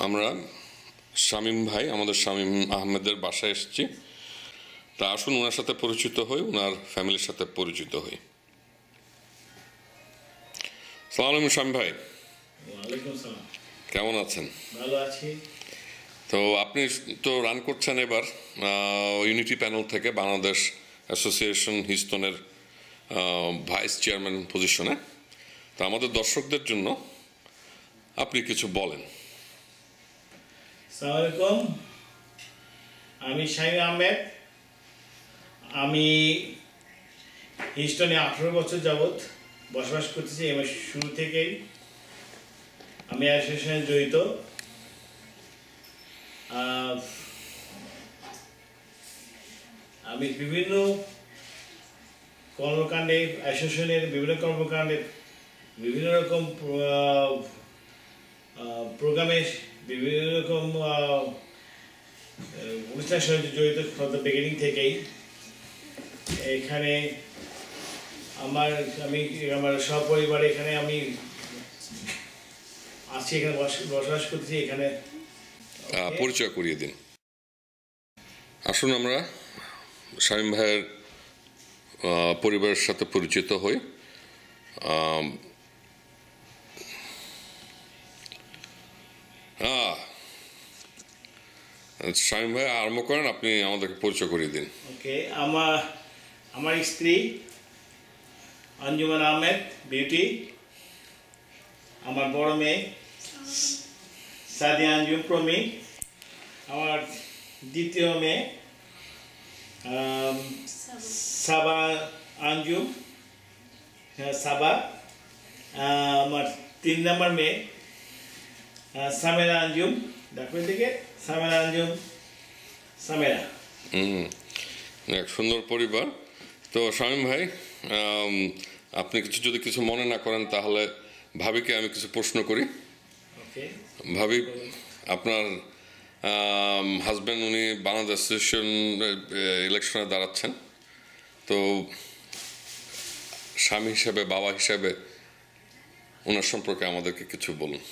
আমরা শামীম ভাই আমাদের শামীম আহমেদের বাসায় এসেছি। তা আসুন ওনার সাথে পরিচিত হই, ওনার ফ্যামিলির সাথে পরিচিত হই। আসসালামু আলাইকুম শামীম ভাই। ওয়ালাইকুম সালাম। কেমন আছেন? ভালো আছি। তো আপনি তো রান করছেন এবার ইউনিটি প্যানেল থেকে বাংলাদেশ অ্যাসোসিয়েশন হিউস্টনের ভাইস চেয়ারম্যান পজিশনে। তো আমাদের দর্শকদের জন্য আপনি কিছু বলেন। আসসালামু আলাইকুম, আমি শামীম আহমেদ। আমি হিউস্টনে 18 বছর যাবৎ বসবাস করতেছি। এবার শুরু থেকেই আমি অ্যাসোসিয়েশনে জড়িত। আমি বিভিন্ন কর্মকাণ্ডে, অ্যাসোসিয়েশনের বিভিন্ন কর্মকাণ্ডে, বিভিন্ন রকম প্রোগ্রামে, বিভিন্ন রকম অনুষ্ঠানের সঙ্গে জড়িত ফ্রম দ্য বিগিনিং থেকেই। এখানে আমার সপরিবারে এখানে আমি আছি, এখানে বসবাস করছি। এখানে পরিচয় করিয়ে দিন। আসুন আমরা শামীম ভাইয়ের পরিবারের সাথে পরিচিত হই। শামীম ভাই আরম্ভ করেন, আপনি আমাদেরকে পরিচয় করিয়ে দিন। ওকে, আমার স্ত্রী আঞ্জুমান আহমেদ বিউটি, আমার বড় মেয়ে সাদিয়া আঞ্জুম প্রমি, আমার দ্বিতীয় মেয়ে সাবা আঞ্জুম সাবা, আমার 3 নম্বর মেয়ে সামেরা আঞ্জুম, ডাক্তার থেকে সামেরা আঞ্জুম সামেরা। এক সুন্দর পরিবার। তো শামীম ভাই, আপনি যদি কিছু মনে না করেন তাহলে ভাবিকে আমি কিছু প্রশ্ন করি। ভাবি, আপনার হাজব্যান্ড উনি বাংলাদেশ অ্যাসোসিয়েশন ইলেকশনে দাঁড়াচ্ছেন, তো স্বামী হিসাবে, বাবা হিসাবে ওনার সম্পর্কে আমাদেরকে কিছু বলুন,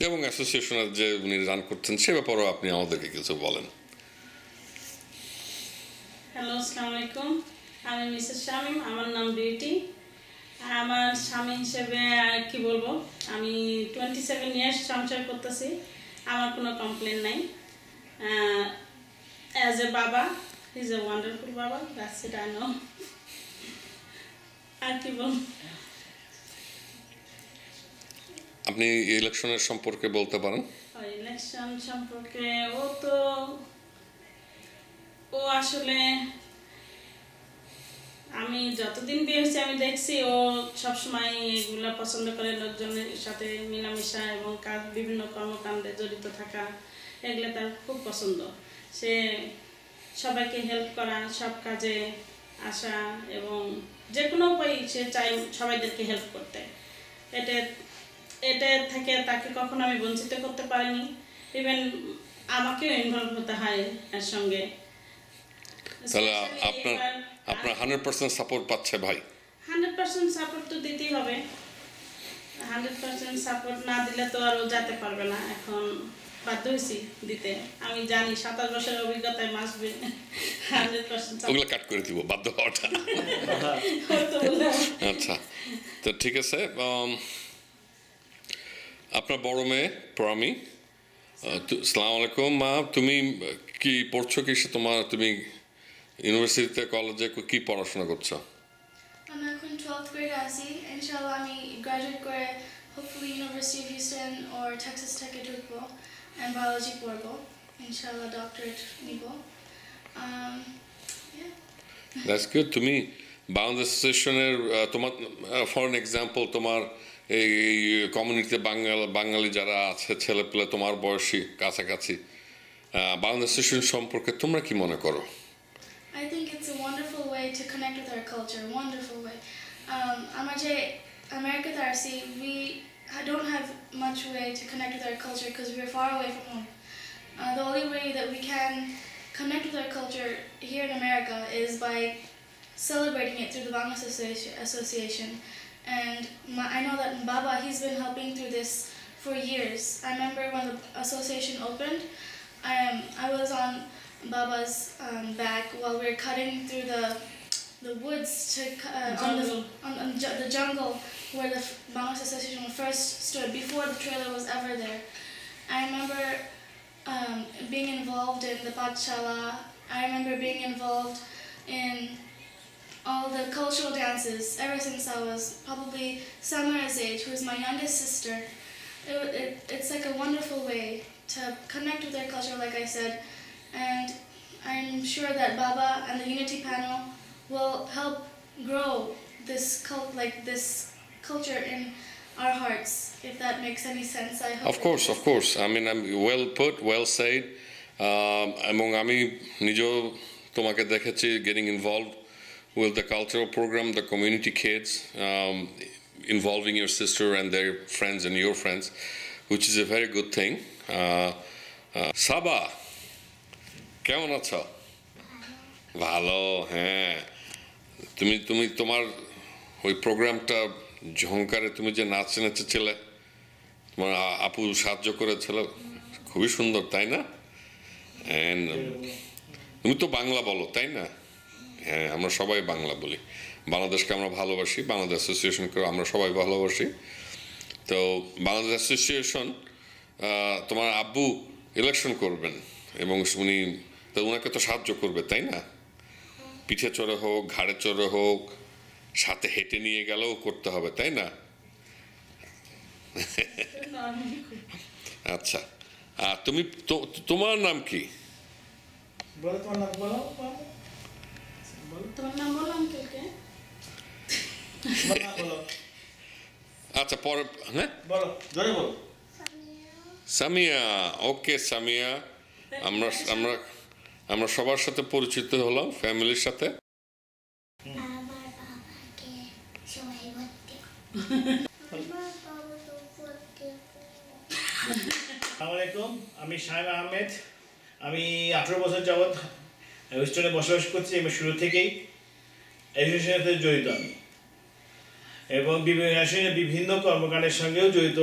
এবং অ্যাসোসিয়েশনের যে উনি রান করছেন সে ব্যাপারেও আপনি আমাদেরকে কিছু বলেন। হ্যালো, আসসালামু আলাইকুম। আমি মিসেস শামীম, আমার নাম বিউটি। আমার স্বামী হিসেবে আর কি বলবো, আমি 27 ইয়ার্স সংসার করতেছি, আমার কোনো কমপ্লেন নাই। অ্যাজ এ বাবা, হি ইজ এ ওয়ান্ডারফুল বাবা, দ্যাটস ইট, আই নো। আর কি বলবো, আপনি ইলেকশনের সম্পর্কে বলতে পারেন। ইলেকশন সম্পর্কে ও আসলে আমি যতদিন বিয়ে হয়েছি আমি দেখছি ও সবসময় এগুলা পছন্দ করে, লোকজনের সাথে মেলামেশা এবং বিভিন্ন কর্মকাণ্ডে জড়িত থাকা, এগুলো তার খুব পছন্দ। সে সবাইকে হেল্প করা, সব কাজে আসা, এবং যে কোনো উপায়ে সে চায় সবাইদেরকে হেল্প করতে। এটা থেকে তাকে কখনো আমি বঞ্চিত করতে পারিনি। ইভেন আমাকেও ইনভলভ হতে হয় এর সঙ্গে। তাহলে আপনার 100% সাপোর্ট পাচ্ছে ভাই? 100% সাপোর্ট তো দিতেই হবে। 100% সাপোর্ট না দিলে তো আর ও যেতে পারবে না। এখন বাধ্য হয়েছি দিতে। আমি জানি 27 বছরের অভিজ্ঞতায় মাসবে 100%। ওগুলো কাট করে দিব, বাধ্য হওয়াটা। আচ্ছা, তো ঠিক আছে। আপনার বড় মেয়ে প্রমি, আসসালামু আলাইকুম মা, তুমি কি পড়ছো? তুমি ইউনিভার্সিটিতে, কলেজে কি পড়াশোনা করছো? আমি এখন 12th গ্রেডে আছি। ইনশাআল্লাহ আমি গ্রাজুয়েট করে hopefully university of Houston or Texas থেকে ঢুকবো and বায়োলজি পড়বো। ইনশাআল্লাহ ডক্টরেট নিব। That's good. তুমি বাংলাদেশ অ্যাসোসিয়েশনের তোমার ফর এন এক্সাম্পল, তোমার এই কমিউনিটিতে বাঙালি যারা আছে, ছেলেপেলে তোমার বয়সী কাছাকাছি, বাংলাদেশ অ্যাসোসিয়েশন সম্পর্কে তোমরা কি মনে করো? I think it's a wonderful way to connect with our culture, wonderful way. Our America Tarsi, we don't have much way to connect with our culture because we're far away from home. The only way that we can connect with our culture here in America is by celebrating it through the Bangladesh Association. And I know that Baba, he's been helping through this for years. I remember when the association opened, I was on Baba's back while we were cutting through the woods to the jungle where the Bangladesh Association first stood before the trailer was ever there. I remember being involved in the Pathshala. I remember being involved in all the cultural dances ever since I was probably Samira's age, who is my youngest sister. It's like a wonderful way to connect with their culture, like I said, and I'm sure that Baba and the Unity Panel will help grow this culture in our hearts, if that makes any sense. I hope. Of course. I mean, I'm well put, well said. এবং আমি নিজেও তোমাকে দেখেছি getting involved with the cultural program, the community kids, involving your sister and their friends and your friends, which is a very good thing. Saba, কেমন আছো? ভালো, হ্যাঁ। তুমি তোমার ওই প্রোগ্রামটা ঝংকারে তুমি যে নেচেছিলে, তোমার আপু সাহায্য করেছিল, খুবই সুন্দর, তাই না? তুমি তো বাংলা বলো, তাই না? হ্যাঁ, আমরা সবাই বাংলা বলি। বাংলাদেশকে আমরা ভালোবাসি, বাংলাদেশ অ্যাসোসিয়েশনকে আমরা সবাই ভালোবাসি। তো বাংলাদেশ অ্যাসোসিয়েশন, তোমার আব্বু ইলেকশন করবেন এবং উনি তো ওনাকে তো সাহায্য করবে, তাই না? পিঠে চড়ে হোক, ঘাড়ে চড়ে হোক, সাথে হেঁটে নিয়ে গেলেও করতে হবে, তাই না? আচ্ছা, তুমি তোমার নাম কি? আচ্ছা, পরে, হ্যাঁ, সামিয়া। ওকে সামিয়া, আমরা সবার সাথে পরিচিত হলাম, ফ্যামিলির সাথে। আসসালামাইকুম, আমি শাহিম আহমেদ। আমি 18 বছর যাবৎ হিউস্টনে বসবাস করছি এবং শুরু থেকেই অ্যাসোসিয়েশনের সাথে জড়িত আমি, এবং বিভিন্ন কর্মকাণ্ডের সঙ্গেও জড়িত।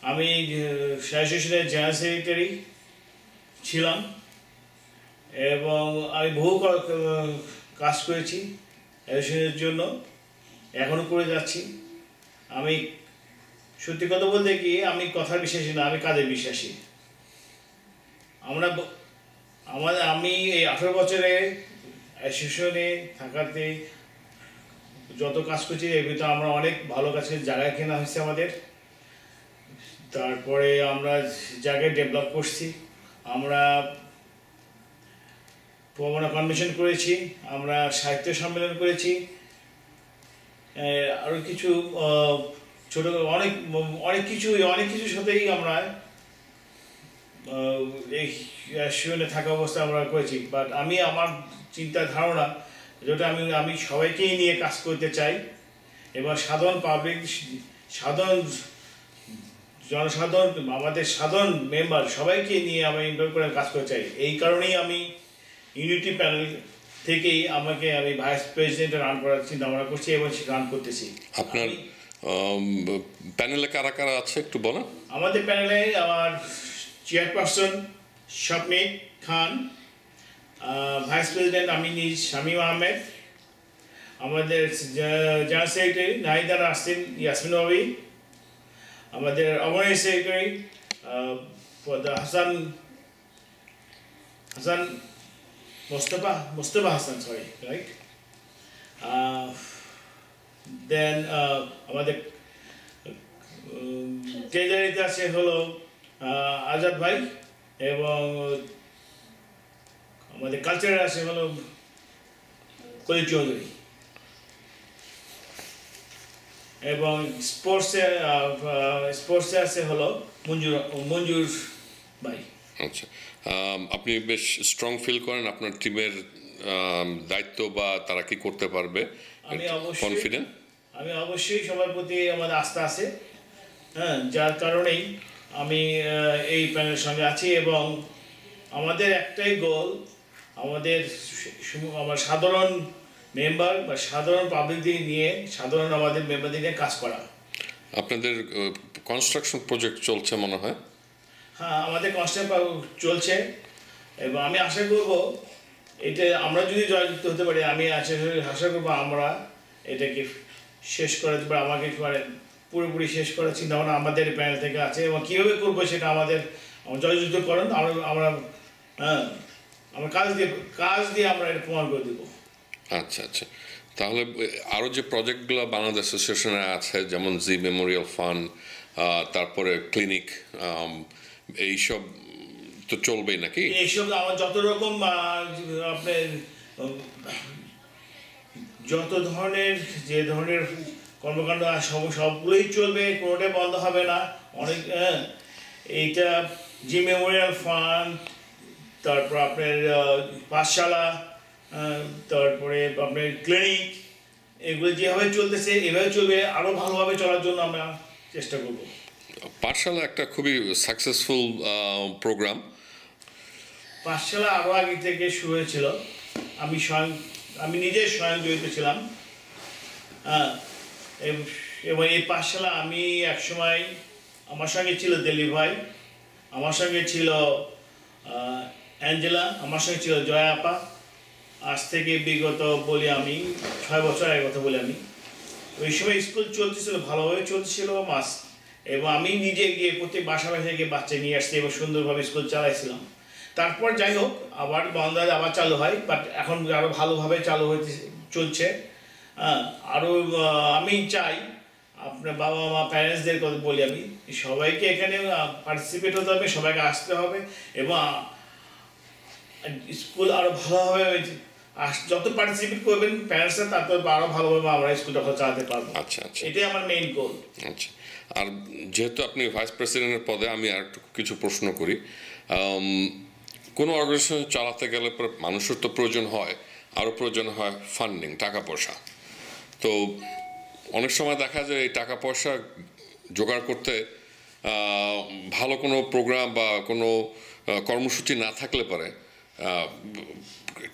আমি অ্যাসোসিয়েশনের জেনারেল সেক্রেটারি ছিলাম এবং আমি বহু কাজ করেছি অ্যাসোসিয়েশনের জন্য, এখনও করে যাচ্ছি। আমি সত্যি কথা বলতে কি, আমি কথার বিশ্বাসী না, আমি কাজে বিশ্বাসী। আমি এই 18 বছরে অ্যাসোসিয়েশনে থাকাতে যত কাজ করছি, এর ভিতরে আমরা অনেক ভালো কাজের জায়গায় কেনা হয়েছে আমাদের, তারপরে আমরা জায়গায় ডেভেলপ করছি, আমরা প্রবণা কনভেনশন করেছি, আমরা সাহিত্য সম্মেলন করেছি, আরও কিছু ছোট অনেক কিছুর সাথেই আমরা এই অ্যাসোসিয়েশনে থাকা অবস্থায় আমরা করেছি। বাট আমি আমার চিন্তা ধারণা যেটা আমি সবাইকেই নিয়ে কাজ করতে চাই এবং সাধারণ পাবলিক, সাধারণ জনসাধারণ, আমাদের সাধারণ মেম্বার সবাইকে নিয়ে আমি ইনভলভ করে কাজ করতে চাই। এই কারণেই আমি ইউনিটি প্যানেল থেকেই আমি ভাইস প্রেসিডেন্ট রান করার চিন্তা ভাবনা করছি এবং রান করতেছি। আপনার প্যানেলে কারা কারা আছে একটু বলেন? আমাদের প্যানেলে আমার chairperson Swapnik Khan, vice president আমি নিজ শামীম আহমেদ, আমাদের জেনারেল সেক্রেটারি নাহিদা নাসরিন ইয়াসমিন বাবি, আমাদের organise secretary Hasan Mustafa Hasan, sorry, right. Then আমাদের ট্রেজারিতে আছে হলো আজাদ ভাই, এবং আমাদের কালচারে আছে হলো কলি চৌধুরী, এবং স্পোর্টসে আছে হলো মঞ্জুর ভাই। আচ্ছা, আপনি বেশ স্ট্রং ফিল করেন আপনার টিমের দায়িত্ব বা তারা কি করতে পারবে? আমি অবশ্যই সবার প্রতি আমাদের আস্থা আছে, হ্যাঁ, যার কারণেই আমি এই প্যানেলের সঙ্গে আছি। এবং আমাদের একটাই গোল, আমার সাধারণ মেম্বার বা সাধারণ পাবলিকদের নিয়ে, সাধারণ আমাদের মেম্বারদের নিয়ে কাজ করা, আপনাদের কনস্ট্রাকশন প্রজেক্ট চলছে মনে হয়। হ্যাঁ, আমাদের কনস্ট্রাকশন চলছে এবং আমি আশা করব এটা আমরা যদি জয়যুক্ত হতে পারি, আমি আশা করবো আমরা এটাকে শেষ করাতে পারি। আমাকে পুরোপুরি শেষ করার চিন্তা ভাবনা আমাদের প্যানেল থেকে আছে এবং কীভাবে করবো সেটা আমাদের জয়যুক্ত করেন আমরা হ্যাঁ আমরা কাজ দিয়ে আমরা এটা প্রমাণ করে দেবো। আচ্ছা আচ্ছা, তাহলে আরও যে প্রজেক্টগুলো বাংলাদেশ অ্যাসোসিয়েশনে আছে যেমন জি মেমোরিয়াল ফান্ড, তারপরে ক্লিনিক, এইসব তো চলবেই নাকি? এইসব আমার যত রকম আপনার যত ধরনের যে ধরনের কর্মকাণ্ড সবগুলোই চলবে, কোনোটাই বন্ধ হবে না। অনেক এইটা জি মেমোরিয়াল ফান্ড, তারপর আপনার পাঠশালা, তারপরে আপনার ক্লিনিক, এগুলো যেভাবে চলতেছে এভাবে চলবে, আরও ভালোভাবে চলার জন্য আমরা চেষ্টা করব। পাঠশালা একটা খুবই সাকসেসফুল প্রোগ্রাম। পাঠশালা আরও আগে থেকে শুরু হয়েছিল, আমি নিজে স্বয়ং জড়িত ছিলাম। এবং এই পাঠশালা আমি একসময় আমার সঙ্গে ছিল দিলীপ ভাই, আমার সঙ্গে ছিল অ্যাঞ্জেলা, আমার সঙ্গে ছিল জয়া আপা। আজ থেকে বিগত বলি আমি 6 বছর আগের কথা বলি আমি, ওই সময় স্কুল চলতেছিল, ভালোভাবে চলতেছিল মাস, এবং আমি নিজে গিয়ে প্রত্যেক বাসায় গিয়ে বাচ্চা নিয়ে আসছি এবং সুন্দরভাবে স্কুল চালাইছিলাম। তারপর যাই হোক আবার বন্ধ আবার চালু হয়, বাট এখন আরও ভালোভাবে চালু হতে চলছে। আরও আমি চাই আপনার বাবা মা প্যারেন্টসদের কথা বলি আমি, সবাইকে এখানে পার্টিসিপেট হতে হবে, সবাইকে আসতে হবে এবং স্কুল আরও ভালোভাবে যত পার্টিসিপেট করবেন প্যারেন্টসরা তারপর আরও ভালোভাবে আমরা স্কুলটা চালাতে পারবো। আচ্ছা আচ্ছা, এটাই আমার মেইন গোল। আচ্ছা, আর যেহেতু আপনি ভাইস প্রেসিডেন্টের পদে, আমি আর কিছু প্রশ্ন করি। কোনো অর্গানাইজেশন চালাতে গেলে মানুষের তো প্রয়োজন হয়, আরও প্রয়োজন হয় ফান্ডিং, টাকা পয়সা। তো অনেক সময় দেখা যায় এই টাকা পয়সা জোগাড় করতে ভালো কোনো প্রোগ্রাম বা কোনো কর্মসূচি না থাকলে পরে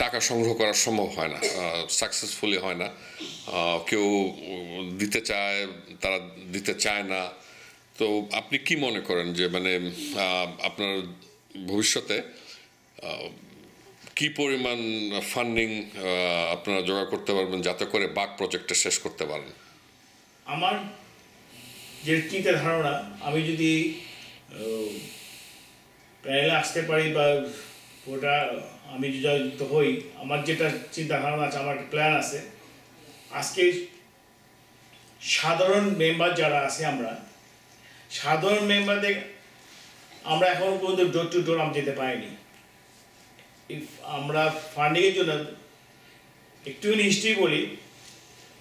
টাকা সংগ্রহ করা সম্ভব হয় না, সাকসেসফুলি হয় না। কেউ দিতে চায়, তারা দিতে চায় না। তো আপনি কি মনে করেন যে মানে আপনার ভবিষ্যতে কি পরিমাণ ফান্ডিং আপনারা জোগাড় করতে পারবেন যাতে করে বাক প্রজেক্টটা শেষ করতে পারেন? আমার যে চিন্তা ধারণা, আমি যদি প্যানেলে আসতে পারি বা ওটা আমি যুক্ত হই, আমার যেটা চিন্তা ধারণা আছে, আমার প্ল্যান আছে, আজকে সাধারণ মেম্বার যারা আছে, আমরা সাধারণ মেম্বারদের আমরা এখনও পর্যন্ত ডোর টু ডোর আমি যেতে পারিনি। আমরা ফান্ডিংয়ের জন্য একটুখানি হিস্ট্রি বলি,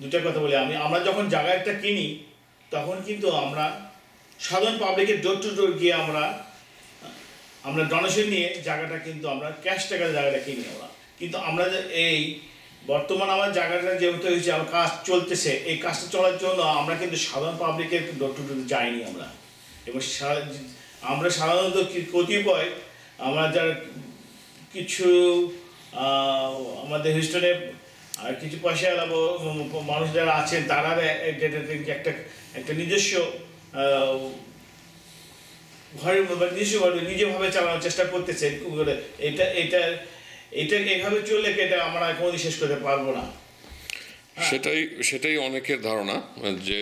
দুটা কথা বলি। আমরা যখন জায়গা একটা কিনি তখন কিন্তু আমরা সাধারণ পাবলিকের ডোর টু ডোর গিয়ে আমরা ডোনেশন নিয়ে জায়গাটা কিন্তু আমরা ক্যাশ টাকার জায়গাটা কিনি আমরা। কিন্তু আমরা এই বর্তমান আমার জায়গাটা যেহেতু হয়েছে, আমার কাজ চলতেছে, এই কাজটা চলার জন্য আমরা কিন্তু সাধারণ পাবলিকের ডোর টু ডোর যাইনি আমরা। এবং আমরা সাধারণত কতিপয় আমরা যারা কিছু আমাদের হিস্টোনে আর কিছু পয়সা এলাবো মানুষ যারা আছেন, তারা একটা নিজস্ব ঘরের নিজেভাবে চালানোর চেষ্টা করতেছে। এটা এভাবে চললে এটা আমরা কোনোদিন শেষ করতে পারবো না। সেটাই অনেকের ধারণা যে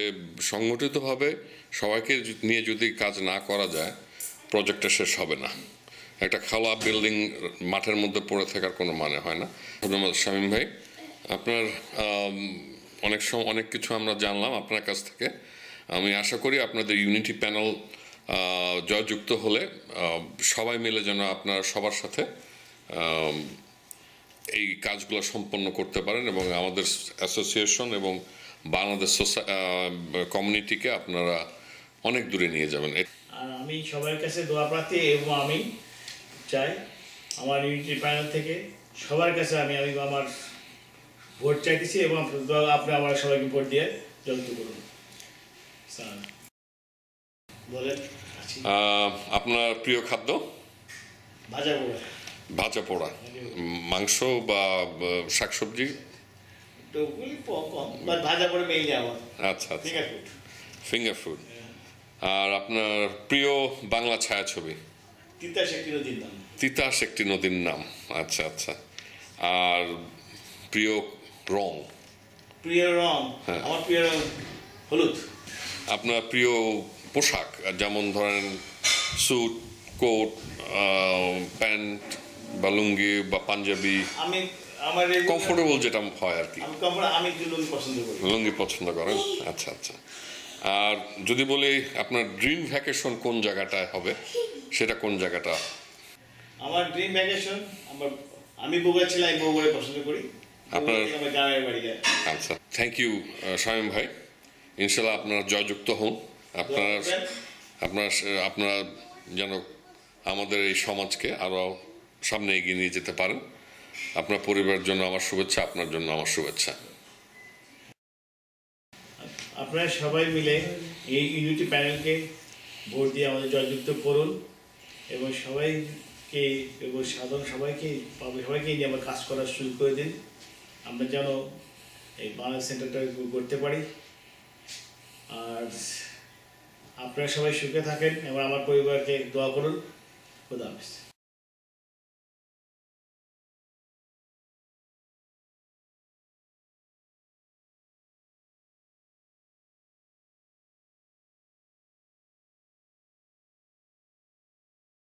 সংগঠিতভাবে সবাইকে নিয়ে যদি কাজ না করা যায় প্রজেক্টটা শেষ হবে না। একটা খালা বিল্ডিং মাঠের মধ্যে পড়ে থাকার কোনো মানে হয় না। ধন্যবাদ শামীম ভাই, আপনার অনেক কিছু আমরা জানলাম আপনার কাছ থেকে। আমি আশা করি আপনাদের ইউনিটি প্যানেল জয়যুক্ত হলে সবাই মিলে যেন আপনারা সবার সাথে এই কাজগুলো সম্পন্ন করতে পারেন এবং আমাদের অ্যাসোসিয়েশন এবং বাংলাদেশ কমিউনিটিকে আপনারা অনেক দূরে নিয়ে যাবেন। আর আমি সবার কাছে দোয়া প্রার্থী এবং আমি চাই আমার ইউনিটি প্যানেল থেকে সবার কাছে আমি আমার ভোট চাইতেছি এবং আপনি আমার সবাইকে ভোট দিয়ে জয়যুক্ত করুন। বলেন আপনার প্রিয় খাদ্য? ভাজা পোড়া মাংস বা শাকসবজি? ভাজা পোড়া মেইনলি আমার। আচ্ছা, ঠিক আছে, ফিঙ্গার ফুড। আর আপনার প্রিয় বাংলা ছায়াছবি? তিতাস একটি নদীর নাম। তিতাস একটি নদীর নাম, আচ্ছা আচ্ছা। আর প্রিয় রং? প্রিয় রং, আমার প্রিয় রং হলুদ। আপনার প্রিয় পোশাক, যেমন ধরেন স্যুট, কোট, প্যান্ট বা লুঙ্গি বা পাঞ্জাবি, আমি আমার কমফোর্টেবল যেটা হয় আর কি? আমি লুঙ্গি পছন্দ করি। লুঙ্গি পছন্দ করেন, আচ্ছা আচ্ছা। আর যদি বলি আপনার ড্রিম ভ্যাকেশন কোন জায়গাটায় হবে, সেটা কোন জায়গাটা? আমার ড্রিম ভ্যাকেশন, আমি বগুড়া ছিলাম, আমি বগুড়ায় পছন্দ করি। আপনার আমার গ্রামের বাড়ি। আচ্ছা, থ্যাংক ইউ শামীম ভাই। ইনশাল্লাহ আপনারা জয়যুক্ত হন। আপনারা যেন আমাদের এই সমাজকে আরও সামনে এগিয়ে নিয়ে যেতে পারেন। আপনার পরিবারের জন্য আমার শুভেচ্ছা, আপনার জন্য আমার শুভেচ্ছা। আপনারা সবাই মিলে এই ইউনিটি প্যানেলকে ভোট দিয়ে আমাদের জয়যুক্ত করুন এবং সবাইকে এবং সাধারণ সবাইকে নিয়ে আমরা কাজ করার সুযোগ করে দিন। আমরা যেন এই বাংলাদেশ সেন্টারটা করতে পারি। আর আপনারা সবাই সুখে থাকেন এবং আমার পরিবারকে দোয়া করুন। খুদা হাফেজ।